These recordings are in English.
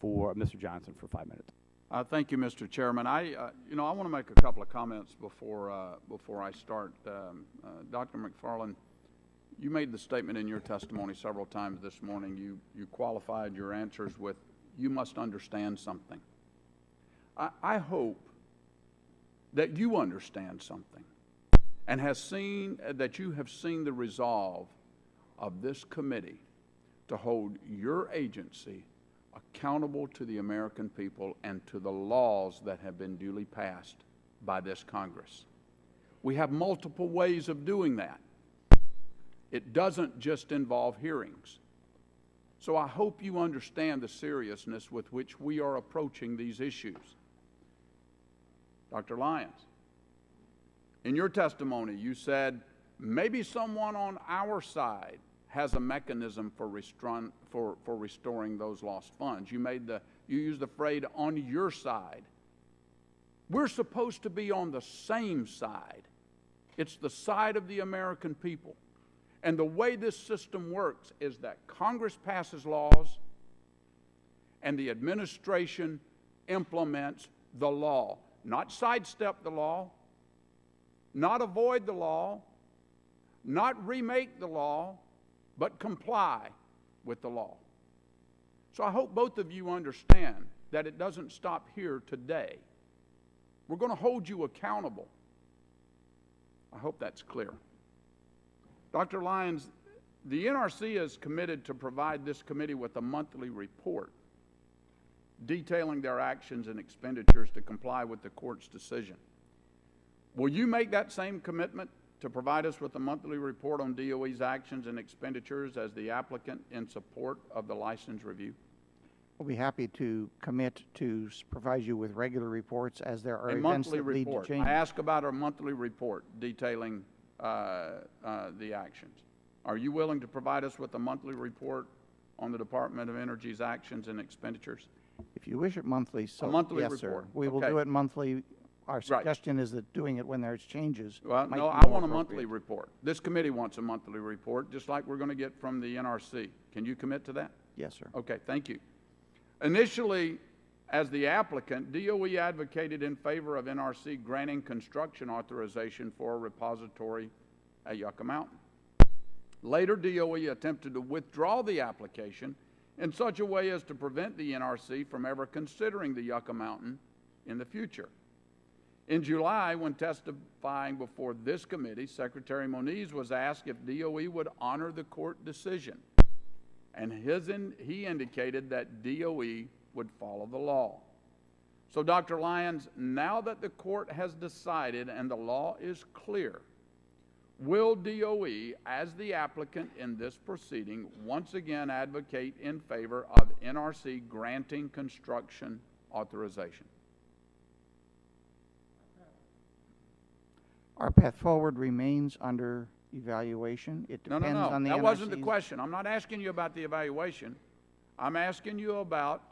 for Mr. Johnson for 5 minutes. Thank you, Mr. Chairman. I want to make a couple of comments before I start. Dr. Macfarlane, you made the statement in your testimony several times this morning. You qualified your answers with, "You must understand something." I hope that you understand something and that you have seen the resolve of this committee to hold your agency accountable to the American people and to the laws that have been duly passed by this Congress. We have multiple ways of doing that. It doesn't just involve hearings. So I hope you understand the seriousness with which we are approaching these issues. Dr. Lyons, in your testimony, you said maybe someone on our side has a mechanism for restoring those lost funds. You used the phrase "on your side." We're supposed to be on the same side. It's the side of the American people. And the way this system works is that Congress passes laws and the administration implements the law. Not sidestep the law, not avoid the law, not remake the law, but comply with the law. So I hope both of you understand that it doesn't stop here today. We're going to hold you accountable. I hope that's clear. Dr. Lyons, the NRC is committed to provide this committee with a monthly report detailing their actions and expenditures to comply with the court's decision. Will you make that same commitment to provide us with a monthly report on DOE's actions and expenditures as the applicant in support of the license review? We'll be happy to commit to provide you with regular reports as there are events that lead to change. I ask about a monthly report detailing the actions. Are you willing to provide us with a monthly report on the Department of Energy's actions and expenditures? If you wish it monthly, so a monthly yes, report. Sir. We will do it monthly. Our suggestion is that doing it when there's changes. Well, no, I want a monthly report. This committee wants a monthly report, just like we're going to get from the NRC. Can you commit to that? Yes, sir. Okay, thank you. Initially, as the applicant, DOE advocated in favor of NRC granting construction authorization for a repository at Yucca Mountain. Later, DOE attempted to withdraw the application in such a way as to prevent the NRC from ever considering the Yucca Mountain in the future. In July, when testifying before this committee, Secretary Moniz was asked if DOE would honor the court decision, and he indicated that DOE would follow the law. So, Dr. Lyons, now that the court has decided and the law is clear, will DOE, as the applicant in this proceeding, once again advocate in favor of NRC granting construction authorization? Our path forward remains under evaluation. It depends on the NRC's. That wasn't the question. I'm not asking you about the evaluation. I'm asking you about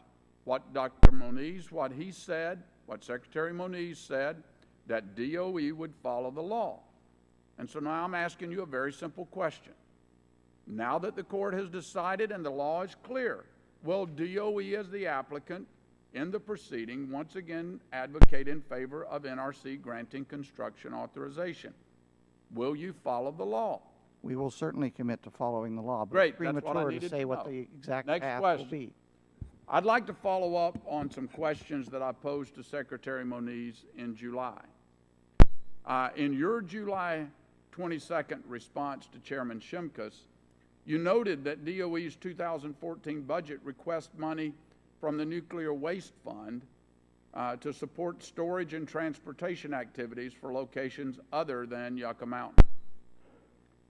what Dr. Moniz, what he said, what Secretary Moniz said, that DOE would follow the law. And so now I'm asking you a very simple question. Now that the court has decided and the law is clear, will DOE as the applicant in the proceeding once again advocate in favor of NRC granting construction authorization? Will you follow the law? We will certainly commit to following the law, but Great, it's premature to say what the exact path will be. I'd like to follow up on some questions that I posed to Secretary Moniz in July. In your July 22nd response to Chairman Shimkus, you noted that DOE's 2014 budget requests money from the Nuclear Waste Fund to support storage and transportation activities for locations other than Yucca Mountain.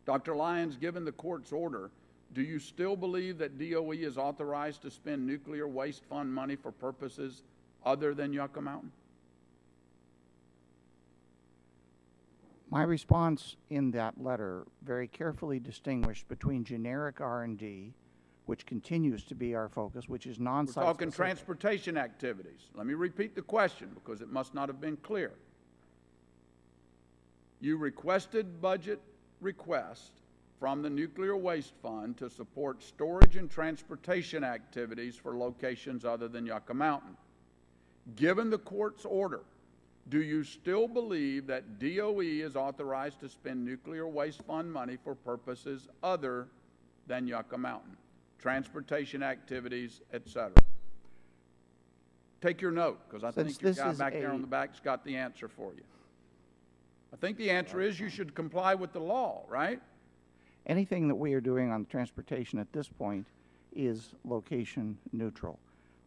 Dr. Lyons, given the court's order, do you still believe that DOE is authorized to spend Nuclear Waste Fund money for purposes other than Yucca Mountain? My response in that letter very carefully distinguished between generic R&D, which continues to be our focus, which is non-site We're talking transportation activities. Let me repeat the question because it must not have been clear. You requested budget request from the Nuclear Waste Fund to support storage and transportation activities for locations other than Yucca Mountain. Given the court's order, do you still believe that DOE is authorized to spend Nuclear Waste Fund money for purposes other than Yucca Mountain, transportation activities, etc.? Take your note, because I think your guy back there on the back's got the answer for you. I think the answer is you should comply with the law, right? Anything that we are doing on transportation at this point is location neutral.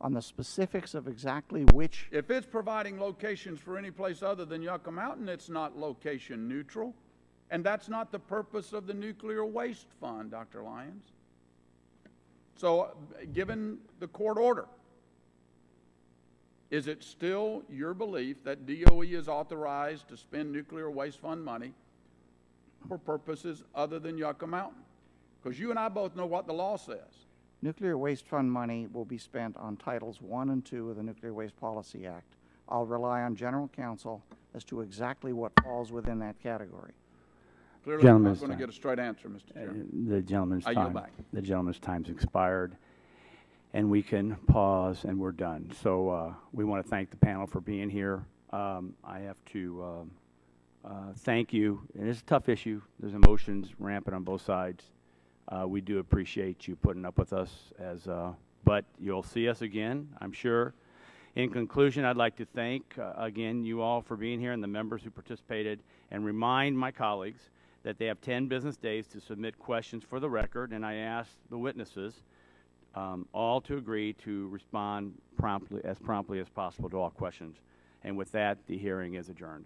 On the specifics of exactly which... If it's providing locations for any place other than Yucca Mountain, it's not location neutral. And that's not the purpose of the Nuclear Waste Fund, Dr. Lyons. So, given the court order, is it still your belief that DOE is authorized to spend Nuclear Waste Fund money for purposes other than Yucca Mountain? Because you and I both know what the law says. Nuclear Waste Fund money will be spent on Titles 1 and 2 of the Nuclear Waste Policy Act. I'll rely on General Counsel as to exactly what falls within that category. Clearly, I'm not going to get a straight answer, Mr. Chairman. The gentleman's I yield back. The gentleman's time's expired, and we can pause, and we're done. So we want to thank the panel for being here. I have to thank you. And it's a tough issue. There's emotions rampant on both sides. We do appreciate you putting up with us, but you'll see us again, I'm sure. In conclusion, I'd like to thank, again, you all for being here and the members who participated, and remind my colleagues that they have 10 business days to submit questions for the record, and I ask the witnesses all to agree to respond promptly as possible to all questions. And with that, the hearing is adjourned.